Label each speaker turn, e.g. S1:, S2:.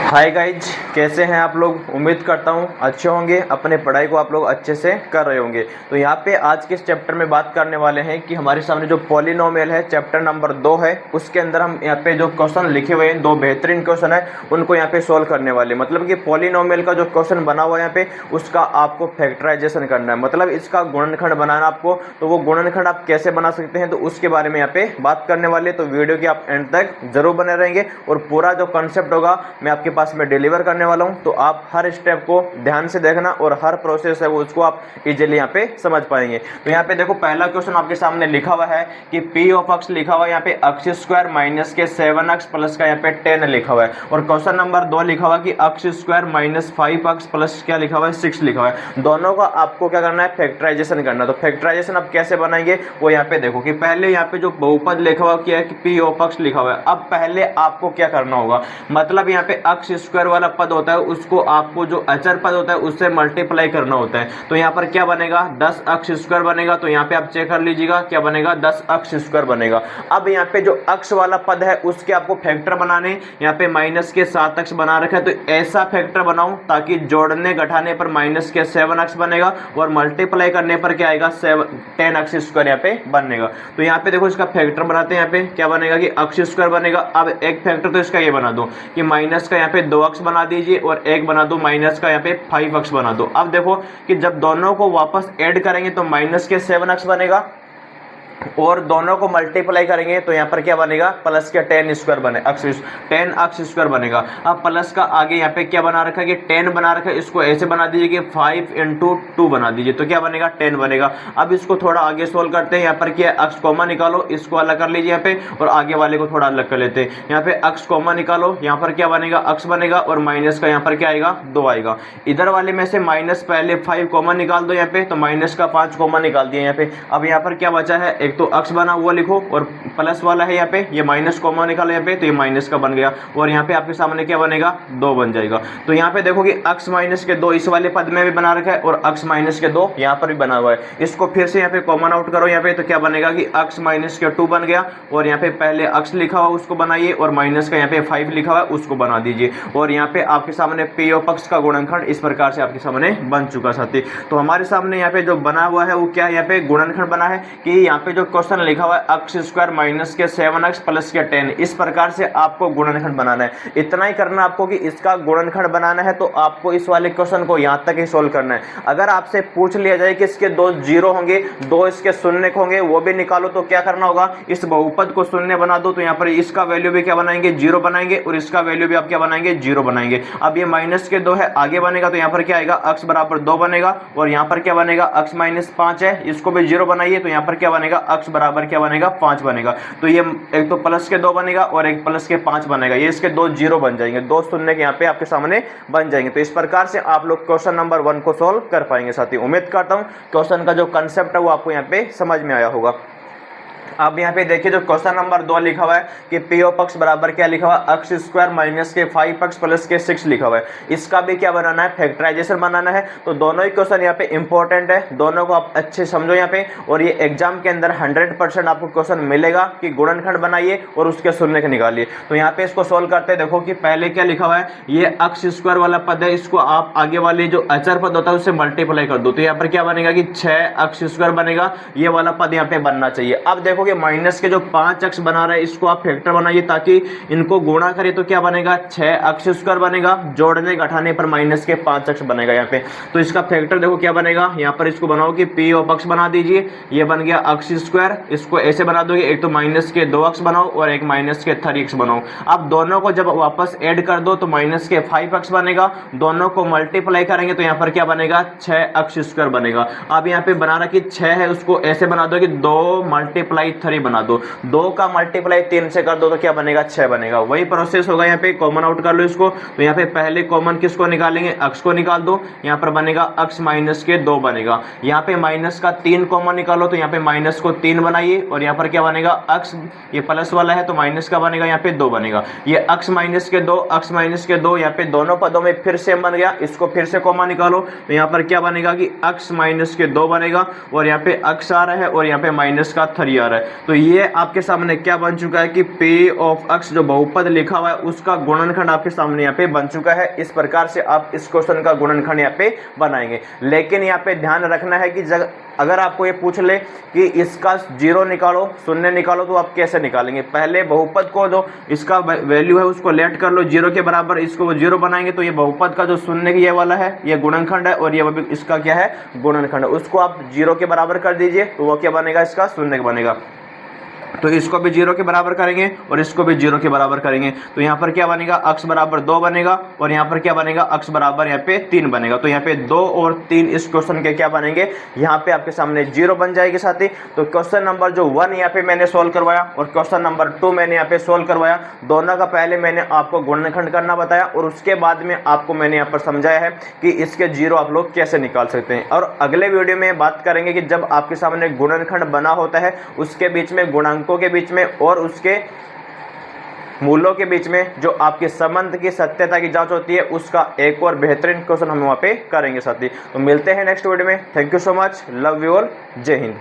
S1: Hi guys, कैसे हैं आप लोग। उम्मीद करता हूँ अच्छे होंगे, अपने पढ़ाई को आप लोग अच्छे से कर रहे होंगे। तो यहाँ पे आज के इस चैप्टर में बात करने वाले हैं कि हमारे सामने जो पॉलिनोमियल है चैप्टर नंबर 2 है, उसके अंदर हम यहाँ पे जो क्वेश्चन लिखे हुए हैं, 2 बेहतरीन क्वेश्चन है, उनको यहाँ पे सोल्व करने वाले। मतलब कि पॉलिनोमियल का जो क्वेश्चन बना हुआ है यहाँ पे, उसका आपको फैक्टराइजेशन करना है, मतलब इसका गुणनखंड बनाना आपको। तो वो गुणनखंड आप कैसे बना सकते हैं, तो उसके बारे में यहाँ पे बात करने वाले। तो वीडियो की आप एंड तक जरूर बने रहेंगे और पूरा जो कंसेप्ट होगा मैं आपके पास में डिलीवर करने वाला हूं। तो आप हर स्टेप को ध्यान से देखना और हर प्रोसेस है वो उसको आप इजीली यहाँ पे समझ पाएंगे। तो यहाँ पे देखो, पहला क्वेश्चन आपके सामने लिखा हुआ है कि पी ऑफ एक्स लिखा हुआ है यहाँ पे एक्स स्क्वायर माइनस के 7x प्लस का यहाँ पे 10 लिखा हुआ है। और क्वेश्चन नंबर 2 लिखा हुआ कि x square minus 5x plus क्या लिखा हुआ है 6 लिखा हुआ है। दोनों का आपको क्या करना है, फैक्टराइजेशन करना। तो फैक्टराइजेशन आप कैसे बनाएंगे वो यहाँ पे देखो कि पहले यहाँ पे जो बहुपद लिखा हुआ क्या है कि पी ऑफ एक्स लिखा हुआ है। अब पहले आपको क्या करना होगा, मतलब यहाँ पे एक्स स्क्वायर वाला पद होता है उसको आपको जो अचर पद होता है उससे मल्टीप्लाई करना होता है। तो यहाँ पर क्या बनेगा, 10 एक्स स्क्वायर बनेगा। तो यहाँ पे आप चेक कर लीजिएगा क्या बनेगा, 10 एक्स स्क्वायर बनेगा। अब यहाँ पे जो एक्स वाला पद है उसके आपको फैक्टर बनाने, यहाँ पे माइनस के 7x बना रखा है। तो ऐसा फैक्टर बनाऊं ताकि जोड़ने घटाने पर माइनस के 7x बनेगा और मल्टीप्लाई करने पर क्या आएगा 10 एक्स स्क्वायर यहाँ पे बनेगा। तो यहाँ पे देखो इसका फैक्टर बनाते हैं, यहाँ पे क्या बनेगा कि एक्स स्क्वायर बनेगा। अब एक फैक्टर तो इसका ये बना दो कि माइनस का यहाँ पे 2x बना दीजिए और एक बना दो माइनस का यहाँ पे 5x बना दो। अब देखो कि जब दोनों को वापस ऐड करेंगे तो माइनस के 7x बनेगा और दोनों को मल्टीप्लाई करेंगे तो यहाँ पर क्या बनेगा, प्लस के 10 स्क्वायर बने 10 एक्स स्क्वायर बनेगा। अब प्लस का आगे यहाँ पे क्या बना रखा है कि 10 बना रखा है, इसको ऐसे बना दीजिए कि 5 × 2 बना दीजिए तो क्या बनेगा 10 बनेगा। अब इसको थोड़ा आगे सोल्व करते हैं। यहाँ पर क्या एक्स कॉमा निकालो, इसको अलग कर लीजिए यहाँ पे और आगे वाले को थोड़ा अलग कर लेते हैं। यहाँ पे एक्स कॉमा निकालो, यहाँ पर क्या बनेगा एक्स बनेगा और माइनस का यहाँ पर क्या आएगा 2 आएगा। इधर वाले में से माइनस पहले 5 कॉमा निकाल दो यहाँ पे, तो माइनस का 5 कॉमा निकाल दिया यहाँ पे। अब यहाँ पर क्या बचा है, एक तो अक्स बना हुआ लिखो और प्लस वाला है यहाँ पे, ये माइनस कॉमा निकालो यहाँ पे तो ये माइनस का बन गया और यहाँ पे आपके सामने क्या बनेगा 2 बन जाएगा। तो यहाँ पे देखो कि अक्स माइनस के 2 इस वाले पद में भी बना रखा है और अक्स माइनस के 2 यहाँ पर भी बना हुआ है। इसको फिर से यहाँ पे कॉमन आउट करो यहाँ पे, तो क्या बनेगा कि अक्स माइनस के 2 बन गया और यहाँ पे पहले अक्स लिखा हुआ उसको बनाइए और माइनस का यहाँ पे 5 लिखा हुआ उसको बना दीजिए। और यहाँ पे आपके सामने पी ऑफ एक्स का गुणनखंड इस प्रकार से आपके सामने बन चुका साथी। तो हमारे सामने यहाँ पे जो बना हुआ है वो क्या है, यहाँ पे गुणनखंड बना है कि यहाँ पे जो क्वेश्चन लिखा हुआ है एक्स स्क्वायर माइनस के 7x प्लस के 10, इस प्रकार से आपको गुणनखंड बनाना है। इतना ही करना आपको कि इसका गुणनखंड बनाना है तो आपको इस वाले क्वेश्चन को यहाँ तक ही सोल्व करना है। अगर आपसे पूछ लिया जाए कि इसके 2 जीरो होंगे, 2 इसके शून्य होंगे, वो भी निकालो, तो क्या करना होगा, इस बहुपद को शून्य बना दो। तो यहाँ पर इसका वैल्यू भी क्या बनाएंगे 0 बनाएंगे और इसका वैल्यू भी आप क्या बनाएंगे 0 बनाएंगे। अब ये माइनस के 2 है, आगे बनेगा तो यहाँ पर क्या आएगा x बराबर 2 बनेगा और यहाँ पर क्या बनेगा x माइनस 5 है, इसको भी 0 बनाइए तो यहाँ पर क्या बनेगा x बराबर क्या बनेगा 5 बनेगा। तो ये एक तो प्लस के 2 बनेगा और एक प्लस के 5 बनेगा, ये इसके 2 जीरो बन जाएंगे, 2 शून्य के यहाँ पे आपके सामने बन जाएंगे। तो इस प्रकार से आप लोग क्वेश्चन नंबर 1 को सोल्व कर पाएंगे साथी। उम्मीद करता हूँ क्वेश्चन का जो कंसेप्ट है वो आपको यहाँ पे समझ में आया होगा। अब यहाँ पे देखिए जो क्वेश्चन नंबर 2 लिखा हुआ है कि पी ऑफ एक्स बराबर क्या लिखा हुआ है, एक्स स्क्वायर माइनस के 5x प्लस के 6 लिखा हुआ है। इसका भी क्या बनाना है, फैक्टराइजेशन बनाना है। तो दोनों ही क्वेश्चन यहाँ पे इंपॉर्टेंट है, दोनों को आप अच्छे समझो यहाँ पे। और ये एग्जाम के अंदर 100% आपको क्वेश्चन मिलेगा कि गुणनखंड बनाइए और उसके शून्य निकालिए। तो यहाँ पे इसको सोल्व करते हैं। देखो कि पहले क्या लिखा हुआ है, ये एक्स स्क्वायर वाला पद है, इसको आप आगे वाले जो अचर पद होता है उससे मल्टीप्लाई कर दो। तो यहाँ पर क्या बनेगा कि 6x स्क्वायर बनेगा, ये वाला पद यहाँ पे बनना चाहिए। अब देखो माइनस के जो 5x बना रहा है इसको आप फैक्टर बनाइए ताकि इनको गुणा करें तो क्या बनेगा 6x स्क्वायर बनेगा, जोड़ने घटाने पर माइनस के 5x बनेगा यहाँ पे। तो इसका फैक्टर देखो क्या बनेगा, यहाँ पर इसको बनाओ कि पी ऑफ एक्स बना दीजिए, ये बन गया एक्स स्क्वायर, इसको ऐसे बना दोगे, एक तो माइनस के 2x बनाओ और एक माइनस के 3x बनाओ। अब दोनों को जब वापस ऐड कर दो तो माइनस के 5x बनेगा, दोनों को मल्टीप्लाई करेंगे तो यहाँ पर क्या बनेगा 6x स्क्वायर बनेगा। अब यहाँ पे बना रखी 6 है, उसको ऐसे बना दो कि 2 मल्टीप्लाई 3 बना दो, 2 का मल्टीप्लाई 3 से कर दो तो क्या बनेगा 6 बनेगा। वही प्रोसेस होगा, यहाँ पे कॉमन आउट कर लो इसको। तो यहाँ पे पहले कॉमन किसको निकालेंगे, x को निकाल दो, यहाँ पर बनेगा x माइनस के 2 बनेगा। यहाँ पे माइनस का 3 कॉमन निकालो तो यहाँ पे माइनस को 3 बनाइए और यहाँ पर क्या बनेगा x, ये प्लस वाला है तो माइनस का बनेगा यहाँ पे 2 बनेगा। ये x माइनस के 2, x माइनस के 2 यहाँ पे दोनों पदों में फिर सेम बन गया, इसको फिर से कॉमन निकालो तो यहाँ पर क्या बनेगा कि x माइनस के 2 बनेगा और यहाँ पे x आ रहा है और यहाँ पे माइनस का 3 आ रहा है। तो ये आपके सामने क्या बन चुका है कि p ऑफ x जो बहुपद लिखा हुआ है उसका गुणनखंड आपके सामने यहाँ पे बन चुका है। इस प्रकार से आप इस क्वेश्चन का गुणनखंड यहाँ पे बनाएंगे। लेकिन यहाँ पे ध्यान रखना है कि अगर आपको ये पूछ ले कि इसका 0 निकालो, शून्य निकालो, तो आप कैसे निकालेंगे? पहले बहुपद को जो इसका वैल्यू है उसको लेट कर लो 0 के बराबर, इसको वो 0 बनाएंगे तो ये बहुपद का जो शून्य ये वाला है ये गुणनखंड है, और ये इसका क्या है गुणनखंड है। उसको आप 0 के बराबर कर दीजिए तो वो क्या बनेगा, इसका शून्य बनेगा। तो इसको भी 0 के बराबर करेंगे और इसको भी 0 के बराबर करेंगे तो यहाँ पर क्या बनेगा, x बराबर 2 बनेगा, और यहाँ पर क्या बनेगा, x बराबर यहाँ पे 3 बनेगा। तो यहाँ पे 2 और 3 इस क्वेश्चन के क्या बनेंगे, यहाँ पे आपके सामने 0 बन जाएगी साथी। तो क्वेश्चन नंबर जो 1 यहाँ पे मैंने सोल्व करवाया और क्वेश्चन नंबर 2 मैंने यहाँ पे सोल्व करवाया, दोनों का पहले मैंने आपको गुणनखंड करना बताया और उसके बाद में आपको मैंने यहाँ पर समझाया है कि इसके 0 आप लोग कैसे निकाल सकते हैं। और अगले वीडियो में बात करेंगे कि जब आपके सामने गुणनखंड बना होता है उसके बीच में गुणांकों के बीच में और उसके मूलों के बीच में जो आपके संबंध की सत्यता की जांच होती है उसका एक और बेहतरीन क्वेश्चन हम वहां पे करेंगे साथी। तो मिलते हैं नेक्स्ट वीडियो में। Thank you so much, love you all, जय हिंद।